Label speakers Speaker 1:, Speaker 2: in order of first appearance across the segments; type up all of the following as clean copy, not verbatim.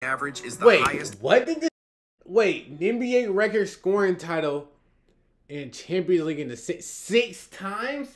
Speaker 1: average is the highest.
Speaker 2: What did this? Wait, NBA record scoring title in Champions League in the six times?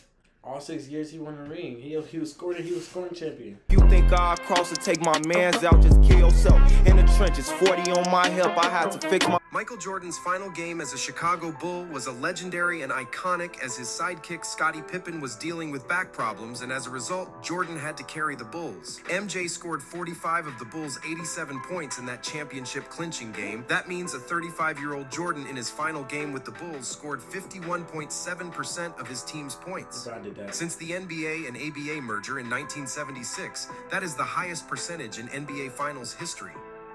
Speaker 3: All 6 years he won the ring. He was scoring champion.
Speaker 4: You think I'll cross and take my mans out, just kill yourself. In the trenches, 40 on my hip, I had to fix my...
Speaker 1: Michael Jordan's final game as a Chicago Bull was a legendary and iconic as his sidekick Scottie Pippen was dealing with back problems, and as a result, Jordan had to carry the Bulls. MJ scored 45 of the Bulls' 87 points in that championship clinching game. That means a 35-year-old Jordan in his final game with the Bulls scored 51.7% of his team's points. Since the NBA and ABA merger in 1976, that is the highest percentage in NBA Finals history.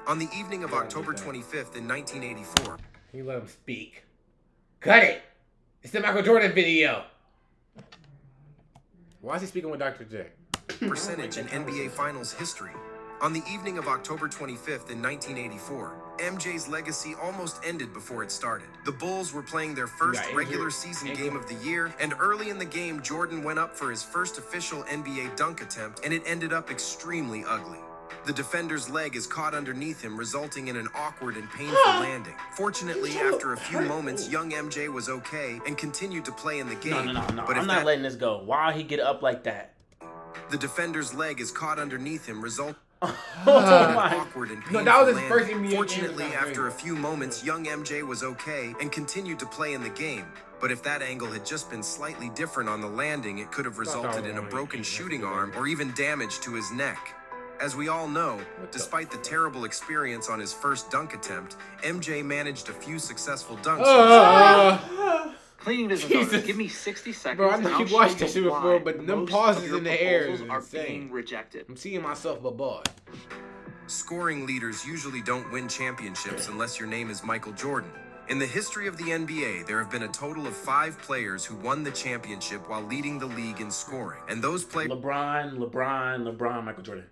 Speaker 1: On the evening of October 25th in 1984.
Speaker 2: He let him speak. Cut it! It's the Michael Jordan video. Why is he speaking with Dr. J?
Speaker 1: Percentage in NBA Finals history. On the evening of October 25th in 1984, MJ's legacy almost ended before it started. The Bulls were playing their first regular season game of the year, and early in the game, Jordan went up for his first official NBA dunk attempt, and it ended up extremely ugly. The defender's leg is caught underneath him, resulting in an awkward and painful landing. Fortunately, after a few moments, young MJ was okay and continued to play in the game.
Speaker 3: No. I'm not letting this go. Why'd he get up like that?
Speaker 1: The defender's leg is caught underneath him, resulting
Speaker 2: awkward and painful
Speaker 1: that was his first NBA Fortunately, after a few moments, young MJ was okay and continued to play in the game. But if that angle had just been slightly different on the landing, it could have resulted in a broken shooting arm or even damage to his neck. As we all know, despite the terrible experience on his first dunk attempt, MJ managed a few successful dunks.
Speaker 5: Cleaning this is give me 60 seconds.
Speaker 2: Bro, I know you watched this shit before, but them pauses in the air is
Speaker 5: are
Speaker 2: insane.
Speaker 5: being rejected.
Speaker 2: I'm seeing myself above.
Speaker 1: Scoring leaders usually don't win championships unless your name is Michael Jordan. In the history of the NBA, there have been a total of 5 players who won the championship while leading the league in scoring. And those players...
Speaker 3: LeBron, Michael Jordan.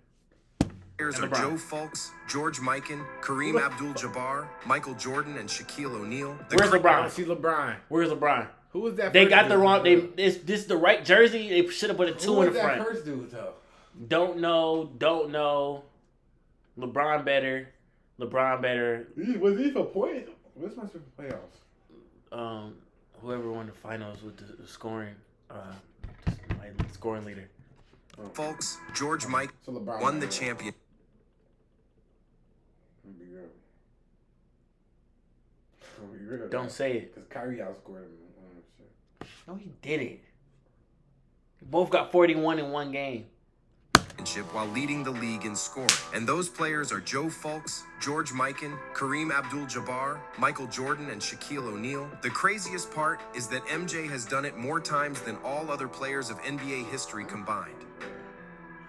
Speaker 1: Players are Joe Fulks, George Mikan, Kareem Abdul-Jabbar, Michael Jordan, and Shaquille O'Neal.
Speaker 3: Where's LeBron?
Speaker 2: I see LeBron.
Speaker 3: Where's LeBron?
Speaker 2: Who was that?
Speaker 3: They got the wrong. This is the right jersey. They should have put a 2 in the front.
Speaker 2: Who was that first dude though?
Speaker 3: Don't know. LeBron better.
Speaker 2: Was he for points? What's my for playoffs?
Speaker 3: Whoever won the finals with the scoring, my scoring leader.
Speaker 1: Fulks, George Mike won the champion.
Speaker 3: Don't say it.
Speaker 2: Because Kyrie outscored him.
Speaker 3: No, he didn't. They both got 41 in one game.
Speaker 1: While leading the league in scoring. And those players are Joe Fulks, George Mikan, Kareem Abdul-Jabbar, Michael Jordan, and Shaquille O'Neal. The craziest part is that MJ has done it more times than all other players of NBA history combined.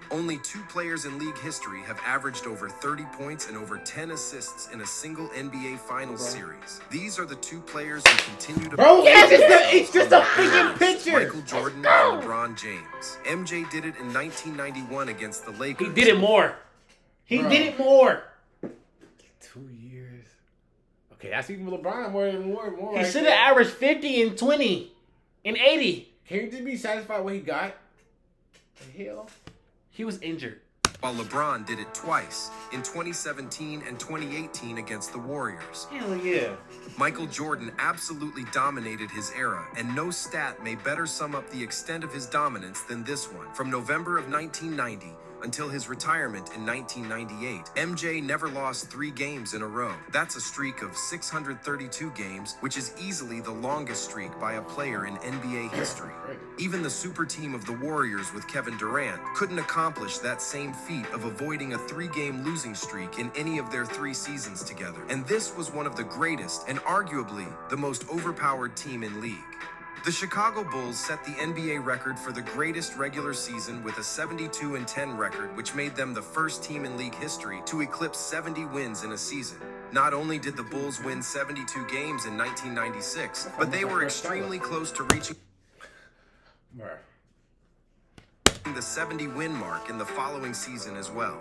Speaker 1: Only 2 players in league history have averaged over 30 points and over 10 assists in a single NBA Finals series. These are the 2 players who continue to...
Speaker 2: Bro, it's just a freaking picture!
Speaker 1: Michael Jordan and LeBron James. MJ did it in 1991 against the Lakers.
Speaker 3: He did it more. He did it more.
Speaker 2: 2 years. Okay, I see LeBron more.
Speaker 3: He should have averaged 50 and 20 and 80.
Speaker 2: Can you just be satisfied with what he got? The hell?
Speaker 3: He was injured.
Speaker 1: While LeBron did it twice, in 2017 and 2018 against the Warriors.
Speaker 3: Hell yeah.
Speaker 1: Michael Jordan absolutely dominated his era, and no stat may better sum up the extent of his dominance than this one. From November of 1990 until his retirement in 1998, MJ never lost 3 games in a row. That's a streak of 632 games, which is easily the longest streak by a player in NBA history. Even the super team of the Warriors with Kevin Durant couldn't accomplish that same feat of avoiding a 3-game losing streak in any of their 3 seasons together. And this was one of the greatest and arguably the most overpowered team in league. The Chicago Bulls set the NBA record for the greatest regular season with a 72-10 record, which made them the first team in league history to eclipse 70 wins in a season. Not only did the Bulls win 72 games in 1996, but they were extremely close to reaching the 70-win mark in the following season as well.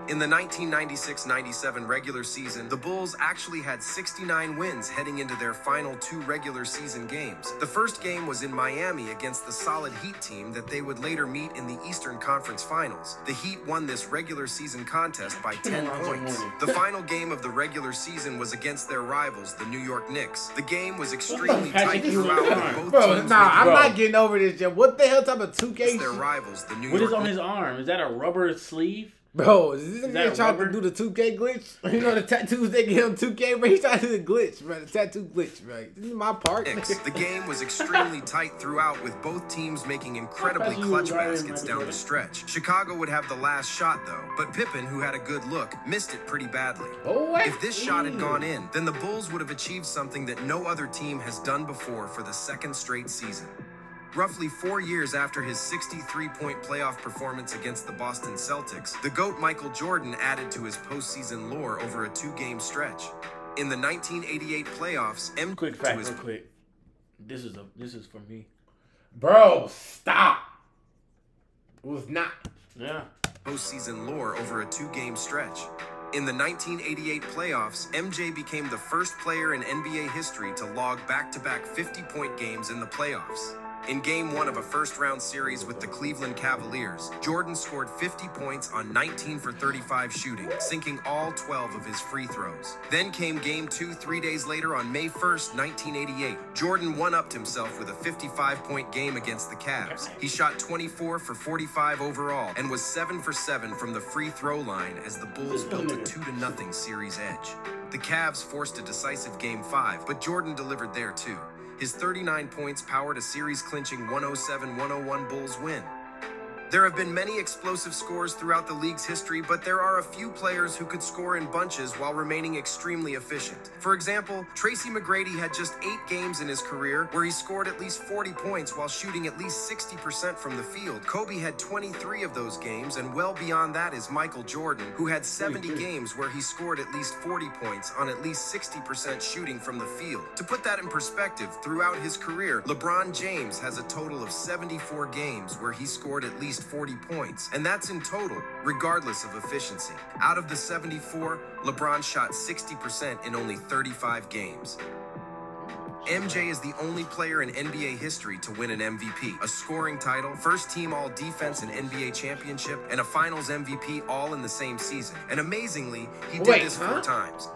Speaker 1: In the 1996-97 regular season, the Bulls actually had 69 wins heading into their final 2 regular season games. The first game was in Miami against the solid Heat team that they would later meet in the Eastern Conference Finals. The Heat won this regular season contest by 10 points. The final game of the regular season was against their rivals, the New York Knicks. The game was extremely tight throughout with both teams.
Speaker 2: I'm not getting over this yet. What the hell type of 2K?
Speaker 1: Their rivals, the New
Speaker 3: What
Speaker 1: York
Speaker 3: is on his arm? Is that a rubber sleeve?
Speaker 2: Bro, is this nigga trying
Speaker 3: rubber?
Speaker 2: to do the 2K glitch? You know the tattoos they get on 2K, bro? He's trying to do the glitch, bro. The tattoo glitch, bro. This is my part.
Speaker 1: The game was extremely tight throughout with both teams making incredibly clutch baskets down the stretch. Chicago would have the last shot though, but Pippen, who had a good look, missed it pretty badly. If this shot had gone in, then the Bulls would have achieved something that no other team has done before for the second straight season. Roughly 4 years after his 63-point playoff performance against the Boston Celtics, the GOAT Michael Jordan added to his postseason lore over a 2-game stretch. In the 1988 playoffs,
Speaker 3: Quick fact, real quick. This is for me.
Speaker 2: Bro, stop. It was not.
Speaker 3: Yeah.
Speaker 1: Postseason lore over a 2-game stretch. In the 1988 playoffs, MJ became the first player in NBA history to log back-to-back 50-point games in the playoffs. In Game 1 of a first-round series with the Cleveland Cavaliers, Jordan scored 50 points on 19 for 35 shooting, sinking all 12 of his free throws. Then came Game 2 3 days later on May 1st, 1988. Jordan one-upped himself with a 55-point game against the Cavs. He shot 24 for 45 overall and was 7 for 7 from the free throw line as the Bulls built a 2-0 series edge. The Cavs forced a decisive Game 5, but Jordan delivered there too. His 39 points powered a series-clinching 107-101 Bulls win. There have been many explosive scores throughout the league's history, but there are a few players who could score in bunches while remaining extremely efficient. For example, Tracy McGrady had just 8 games in his career where he scored at least 40 points while shooting at least 60% from the field. Kobe had 23 of those games, and well beyond that is Michael Jordan, who had 70 games where he scored at least 40 points on at least 60% shooting from the field. To put that in perspective, throughout his career, LeBron James has a total of 74 games where he scored at least 40 points, and that's in total, regardless of efficiency. Out of the 74, LeBron shot 60% in only 35 games. MJ is the only player in NBA history to win an MVP, a scoring title, first team all-defense and NBA championship, and a finals MVP all in the same season. And amazingly, he did this 4 times.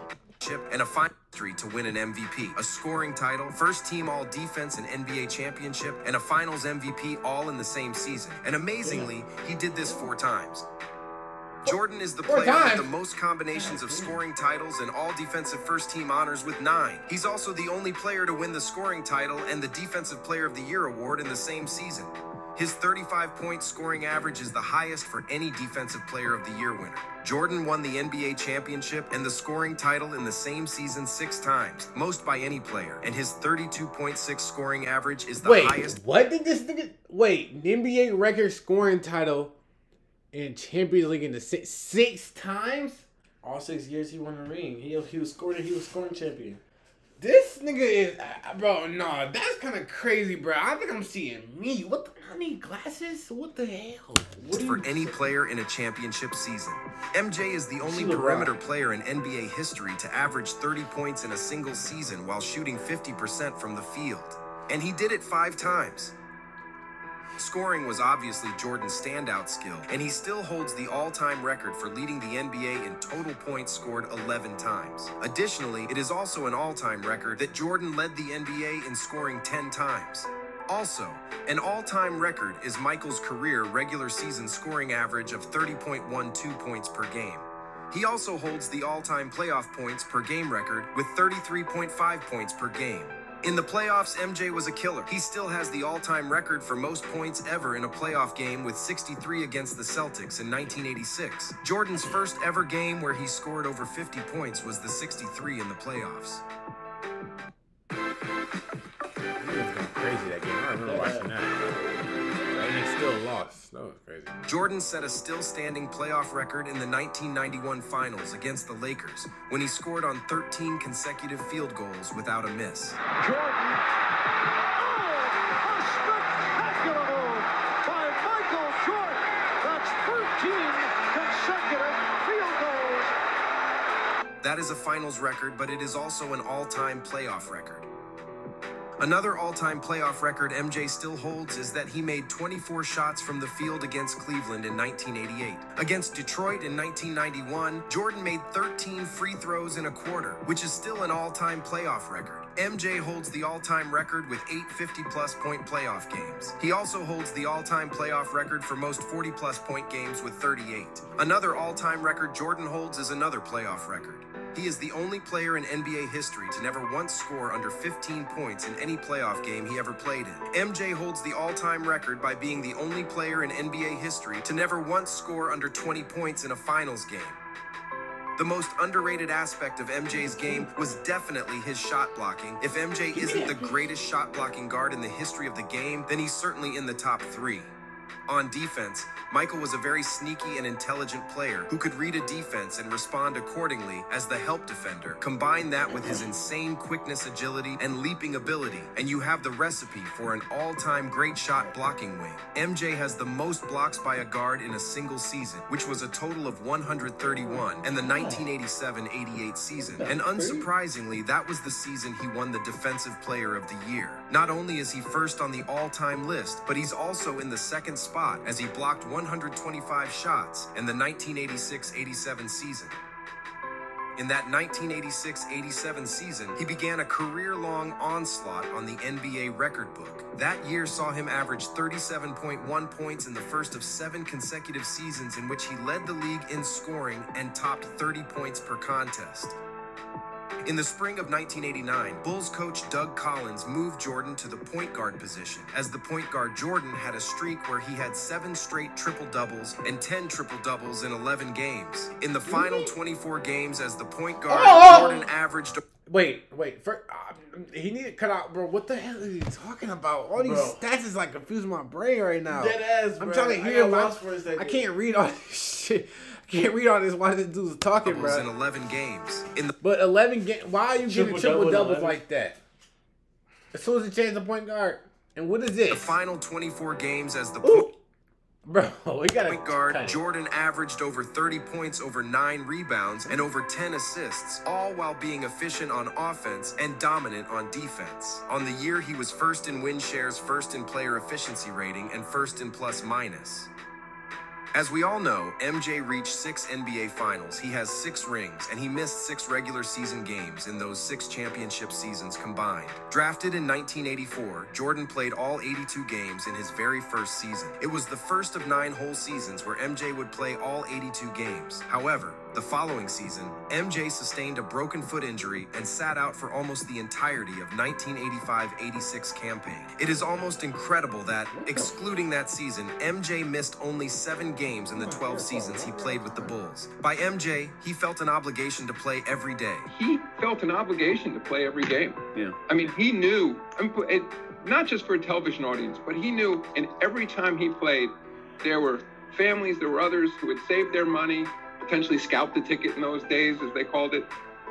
Speaker 1: And a final to win an MVP, a scoring title, first team all defense and NBA championship, and a finals MVP all in the same season. And amazingly, he did this 4 times. Jordan is the player with the most combinations of scoring titles and all defensive first team honors with 9. He's also the only player to win the scoring title and the Defensive Player of the Year award in the same season. His 35-point scoring average is the highest for any Defensive Player of the Year winner. Jordan won the NBA championship and the scoring title in the same season 6 times, most by any player, and his 32.6 scoring average is the highest.
Speaker 2: What did this nigga? Wait, the NBA record scoring title and Champions League in the 6 times?
Speaker 3: All 6 years he won the ring. He was scoring champion.
Speaker 2: This nigga is, bro, no, that's kind of crazy, bro. I think I'm seeing me. What the, I need glasses? What the hell?
Speaker 1: For any player in a championship season. MJ is the only perimeter player in NBA history to average 30 points in a single season while shooting 50% from the field. And he did it 5 times. Scoring was obviously Jordan's standout skill, and he still holds the all-time record for leading the NBA in total points scored 11 times. Additionally, it is also an all-time record that Jordan led the NBA in scoring 10 times. Also, an all-time record is Michael's career regular season scoring average of 30.12 points per game. He also holds the all-time playoff points per game record with 33.5 points per game. In the playoffs, MJ was a killer. He still has the all-time record for most points ever in a playoff game with 63 against the Celtics in 1986. Jordan's first ever game where he scored over 50 points was the 63 in the playoffs.
Speaker 2: He was going crazy that game. I remember watching that. And he still lost. That was crazy.
Speaker 1: Jordan set a still-standing playoff record in the 1991 finals against the Lakers when he scored on 13 consecutive field goals without a miss.
Speaker 6: Jordan. Oh, a spectacular move by Michael Jordan. That's 13 consecutive field
Speaker 1: That is a finals record, but it is also an all-time playoff record. Another all-time playoff record MJ still holds is that he made 24 shots from the field against Cleveland in 1988. Against Detroit in 1991, Jordan made 13 free throws in a quarter, which is still an all-time playoff record. MJ holds the all-time record with 8 50-plus point playoff games. He also holds the all-time playoff record for most 40-plus point games with 38. Another all-time record Jordan holds is another playoff record. He is the only player in NBA history to never once score under 15 points in any playoff game he ever played in. MJ holds the all-time record by being the only player in NBA history to never once score under 20 points in a finals game. The most underrated aspect of MJ's game was definitely his shot blocking. If MJ isn't the greatest shot blocking guard in the history of the game, then he's certainly in the top 3. On defense, Michael was a very sneaky and intelligent player who could read a defense and respond accordingly as the help defender. Combine that with his insane quickness, agility, and leaping ability, and you have the recipe for an all-time great shot blocking wing. MJ has the most blocks by a guard in a single season, which was a total of 131, and the 1987-88 season. And unsurprisingly, that was the season he won the Defensive Player of the Year. Not only is he first on the all-time list, but he's also in the second spot as he blocked 125 shots in the 1986-87 season. In that 1986-87 season, he began a career-long onslaught on the NBA record book. That year saw him average 37.1 points in the first of 7 consecutive seasons in which he led the league in scoring and topped 30 points per contest. In the spring of 1989, Bulls coach Doug Collins moved Jordan to the point guard position. As the point guard, Jordan had a streak where he had 7 straight triple-doubles and 10 triple-doubles in 11 games. In the final 24 games as the point guard, Jordan averaged...
Speaker 2: Wait. He need to cut out, bro. What the hell is he talking about? All these stats is like confusing my brain right now.
Speaker 3: Dead ass, bro.
Speaker 2: I'm trying to hear
Speaker 3: I
Speaker 2: I can't read all this shit. I can't read all this while this dude's talking, bro.
Speaker 1: in 11 games.
Speaker 2: But 11 games. Why are you getting triple doubles
Speaker 3: 11?
Speaker 2: like that? As soon as he changed the point guard. And what is this?
Speaker 1: The final 24 games as the
Speaker 2: Bro, we gotta
Speaker 1: point guard, Jordan averaged over 30 points, over 9 rebounds, and over 10 assists, all while being efficient on offense and dominant on defense. On the year, he was first in win shares, first in player efficiency rating, and first in plus minus. As we all know, MJ reached 6 NBA Finals. He has 6 rings, and he missed 6 regular season games in those 6 championship seasons combined. Drafted in 1984, Jordan played all 82 games in his very first season. It was the first of 9 whole seasons where MJ would play all 82 games. However, the following season, MJ sustained a broken foot injury and sat out for almost the entirety of 1985-86 campaign. It is almost incredible that, excluding that season, MJ missed only 7 games in the 12 seasons he played with the Bulls. By MJ, he felt an obligation to play every day.
Speaker 7: He felt an obligation to play every game.
Speaker 3: Yeah.
Speaker 7: I mean, he knew, not just for a television audience, but he knew, and every time he played, there were families, there were others who had saved their money, potentially scalped the ticket in those days, as they called it,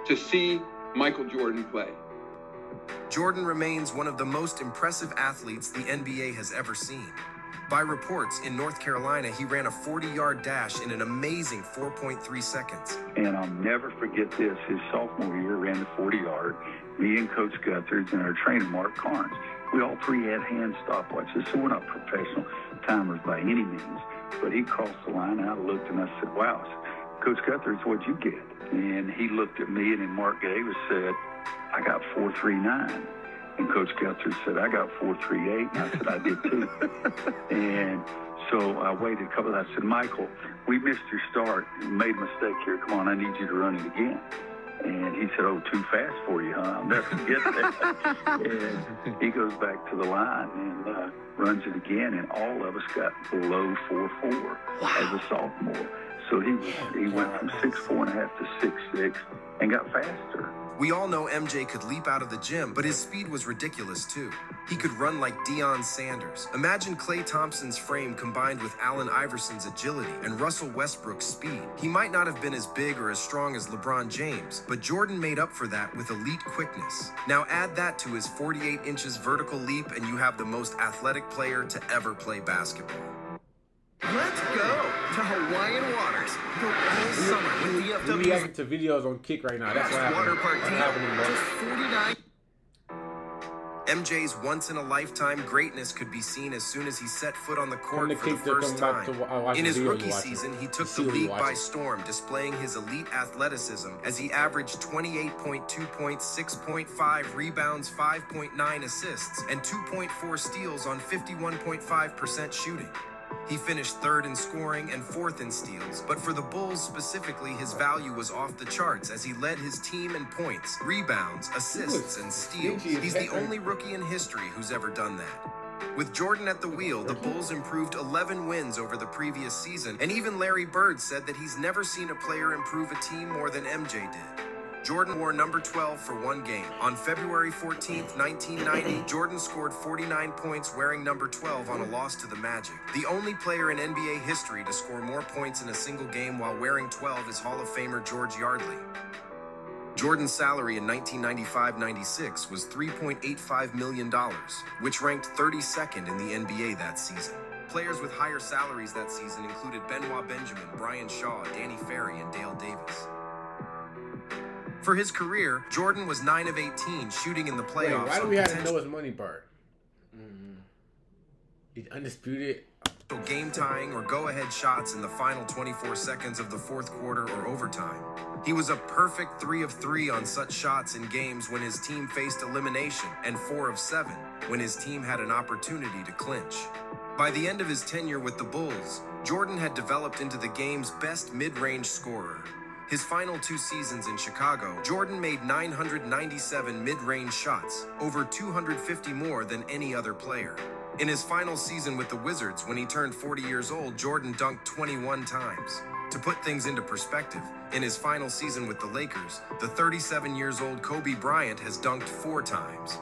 Speaker 7: to see Michael Jordan play.
Speaker 1: Jordan remains one of the most impressive athletes the NBA has ever seen. By reports, in North Carolina, he ran a 40-yard dash in an amazing 4.3 seconds.
Speaker 8: And I'll never forget this. His sophomore year, ran the 40-yard. Me and Coach Guthridge and our trainer, Mark Carnes, we all 3 had hand stopwatches, so we're not professional timers by any means. But he crossed the line, and I looked, and I said, wow. Coach Guthridge, what'd you get? And he looked at me, and then Mark Davis said, I got 4.39. And Coach Guthridge said, I got 4.38. And I said, I did too. And so I waited a couple of, I said, Michael, we missed your start. You made a mistake here. Come on, I need you to run it again. And he said, oh, too fast for you, huh? I'll never forget that. And he goes back to the line and runs it again. And all of us got below 4.4 as a sophomore. So he went from 6'4.5" to 6'6" and got faster.
Speaker 1: We all know MJ could leap out of the gym, but his speed was ridiculous too. He could run like Deion Sanders. Imagine Klay Thompson's frame combined with Allen Iverson's agility and Russell Westbrook's speed. He might not have been as big or as strong as LeBron James, but Jordan made up for that with elite quickness. Now add that to his 48 inches vertical leap and you have the most athletic player to ever play basketball.
Speaker 9: Let's go.
Speaker 1: the Hawaiian waters the whole summer with
Speaker 2: We
Speaker 1: DFW's
Speaker 2: reacting to videos on Kick right now. That's what
Speaker 1: water
Speaker 2: happened.
Speaker 1: park
Speaker 2: What's
Speaker 1: team.
Speaker 2: happening, bro?
Speaker 1: Just 49. MJ's once-in-a-lifetime greatness could be seen as soon as he set foot on the court
Speaker 2: From the
Speaker 1: for the
Speaker 2: kick to
Speaker 1: first
Speaker 2: come back
Speaker 1: time.
Speaker 2: to watch
Speaker 1: In
Speaker 2: the
Speaker 1: his
Speaker 2: videos
Speaker 1: rookie
Speaker 2: you're watching.
Speaker 1: season, he took
Speaker 2: See
Speaker 1: the
Speaker 2: what you're
Speaker 1: league by
Speaker 2: watching.
Speaker 1: storm, displaying his elite athleticism as he averaged 28.2 points, 6.5 rebounds, 5.9 assists, and 2.4 steals on 51.5% shooting. He finished third in scoring and fourth in steals, but for the Bulls specifically, his value was off the charts as he led his team in points, rebounds, assists, and steals. He's the only rookie in history who's ever done that. With Jordan at the wheel, the Bulls improved 11 wins over the previous season, and even Larry Bird said that he's never seen a player improve a team more than MJ did. Jordan wore number 12 for one game. On February 14th, 1990, Jordan scored 49 points wearing number 12 on a loss to the Magic. The only player in NBA history to score more points in a single game while wearing 12 is Hall of Famer George Yardley. Jordan's salary in 1995-96 was $3.85 million, which ranked 32nd in the NBA that season. Players with higher salaries that season included Benoit Benjamin, Brian Shaw, Danny Ferry, and Dale Davis. For his career, Jordan was 9 of 18, shooting in the
Speaker 2: Wait,
Speaker 1: playoffs.
Speaker 2: why do we have to know his money part? He's undisputed.
Speaker 1: Game tying or go-ahead shots in the final 24 seconds of the fourth quarter or overtime. He was a perfect 3 of 3 on such shots in games when his team faced elimination, and 4 of 7 when his team had an opportunity to clinch. By the end of his tenure with the Bulls, Jordan had developed into the game's best mid-range scorer. His final 2 seasons in Chicago, Jordan made 997 mid-range shots, over 250 more than any other player. In his final season with the Wizards, when he turned 40 years old, Jordan dunked 21 times. To put things into perspective, in his final season with the Lakers, the 37-years-old Kobe Bryant has dunked 4 times.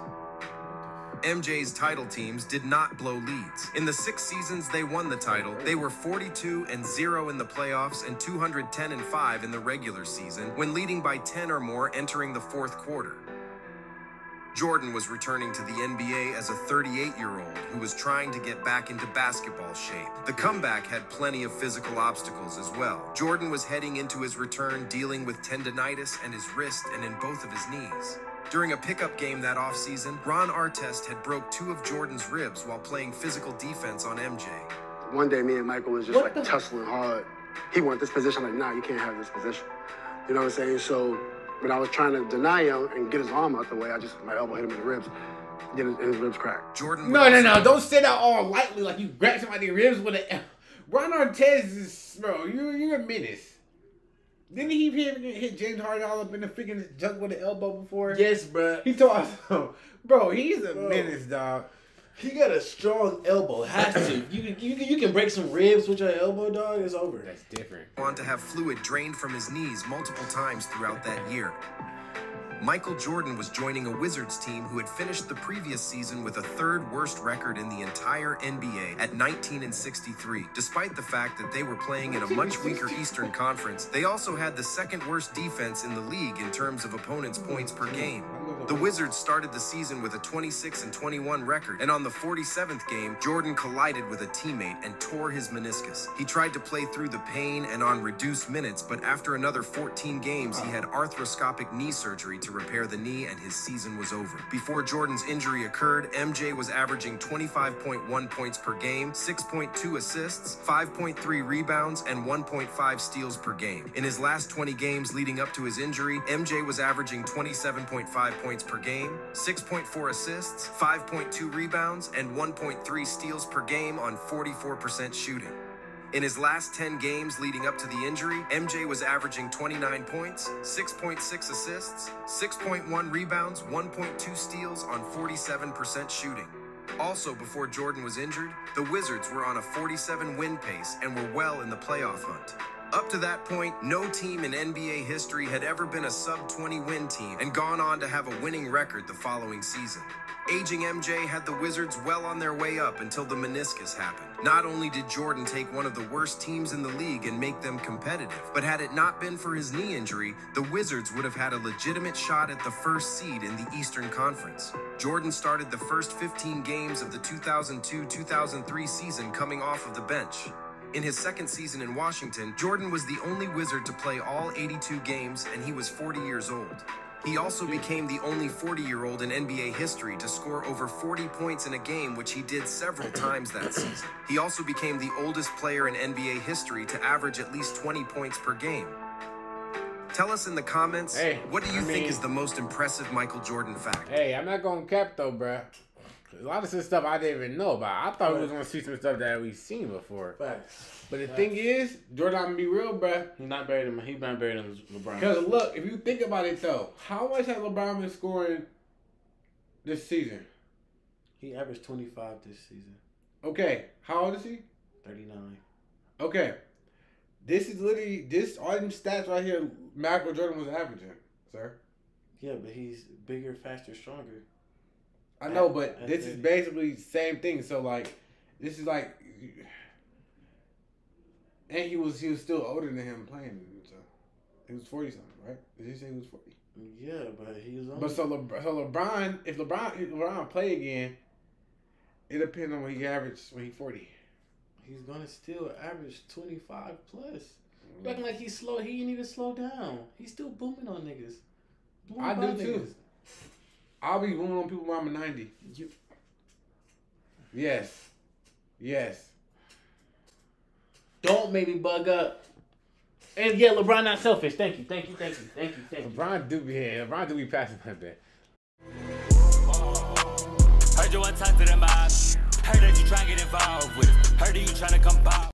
Speaker 1: MJ's title teams did not blow leads. In the 6 seasons they won the title, they were 42-0 in the playoffs and 210-5 in the regular season, when leading by 10 or more entering the fourth quarter. Jordan was returning to the NBA as a 38-year-old who was trying to get back into basketball shape. The comeback had plenty of physical obstacles as well. Jordan was heading into his return dealing with tendonitis in his wrist and in both of his knees. During a pickup game that offseason, Ron Artest had broke 2 of Jordan's ribs while playing physical defense on MJ.
Speaker 9: One day, me and Michael was just tussling hard. He wanted this position. I'm like, nah, you can't have this position. You know what I'm saying? So when I was trying to deny him and get his arm out the way, my elbow hit him in the ribs. And his ribs cracked.
Speaker 1: Jordan.
Speaker 2: No. Don't say that all lightly like you grab somebody's ribs with a. Ron Artest is, bro, you're a menace. Didn't he hit James Harden all up in the freaking junk with the elbow before?
Speaker 3: Yes, bro.
Speaker 2: He told us, bro, he's a menace, dog.
Speaker 3: He got a strong elbow. Has to. You can break some ribs with your elbow, dog. It's over.
Speaker 2: That's different.
Speaker 1: On to have fluid drained from his knees multiple times throughout that year. Michael Jordan was joining a Wizards team who had finished the previous season with a 3rd worst record in the entire NBA at 19-63. Despite the fact that they were playing in a much weaker Eastern Conference, they also had the 2nd worst defense in the league in terms of opponents' points per game. The Wizards started the season with a 26-21 record, and on the 47th game, Jordan collided with a teammate and tore his meniscus. He tried to play through the pain and on reduced minutes, but after another 14 games, he had arthroscopic knee surgery to repair the knee, and his season was over. Before Jordan's injury occurred, MJ was averaging 25.1 points per game, 6.2 assists, 5.3 rebounds, and 1.5 steals per game. In his last 20 games leading up to his injury, MJ was averaging 27.5 points per game, 6.4 assists, 5.2 rebounds, and 1.3 steals per game on 44% shooting. In his last 10 games leading up to the injury, MJ was averaging 29 points, 6.6 assists, 6.1 rebounds, 1.2 steals on 47% shooting. Also, before Jordan was injured, the Wizards were on a 47-win pace and were well in the playoff hunt. Up to that point, no team in NBA history had ever been a sub-20-win team and gone on to have a winning record the following season. Aging MJ had the Wizards well on their way up until the meniscus happened. Not only did Jordan take one of the worst teams in the league and make them competitive, but had it not been for his knee injury, the Wizards would have had a legitimate shot at the 1st seed in the Eastern Conference. Jordan started the first 15 games of the 2002-2003 season coming off of the bench. In his second season in Washington, Jordan was the only Wizard to play all 82 games, and he was 40 years old. He also became the only 40-year-old in NBA history to score over 40 points in a game, which he did several times that season. He also became the oldest player in NBA history to average at least 20 points per game. Tell us in the comments, what do you think is the most impressive Michael Jordan fact?
Speaker 2: Hey, I'm not going to cap though, bruh. A lot of this stuff I didn't even know about. I thought we was going to see some stuff that we've seen before.
Speaker 3: Facts.
Speaker 2: But the thing is, Jordan, I'm going to be real, bruh.
Speaker 3: He's not buried in. He's not buried in LeBron.
Speaker 2: Because look, if you think about it though, how much has LeBron been scoring this season?
Speaker 3: He averaged 25 this season.
Speaker 2: Okay, how old is he?
Speaker 3: 39.
Speaker 2: Okay, this is literally all them stats right here. Michael Jordan was averaging, sir.
Speaker 3: Yeah, but he's bigger, faster, stronger.
Speaker 2: I know, but this is basically the same thing. So like, this is like, and he was still older than him playing. So he was 40 something, right? Did you say he was 40?
Speaker 3: Yeah, but he was.
Speaker 2: But so LeBron, if LeBron play again, it depends on what he averaged when he's 40.
Speaker 3: He's gonna still average 25 plus. Looking like he's slow. He ain't even slow down. He's still booming on niggas.
Speaker 2: I do too. I'll be booming on people when I'm 90. Yes.
Speaker 3: Don't make me bug up. And yeah, LeBron not selfish. Thank you.
Speaker 2: LeBron do be passing like that.
Speaker 10: Heard you one time to the mob. Heard that you trying to get involved with it. Heard that you trying to come by.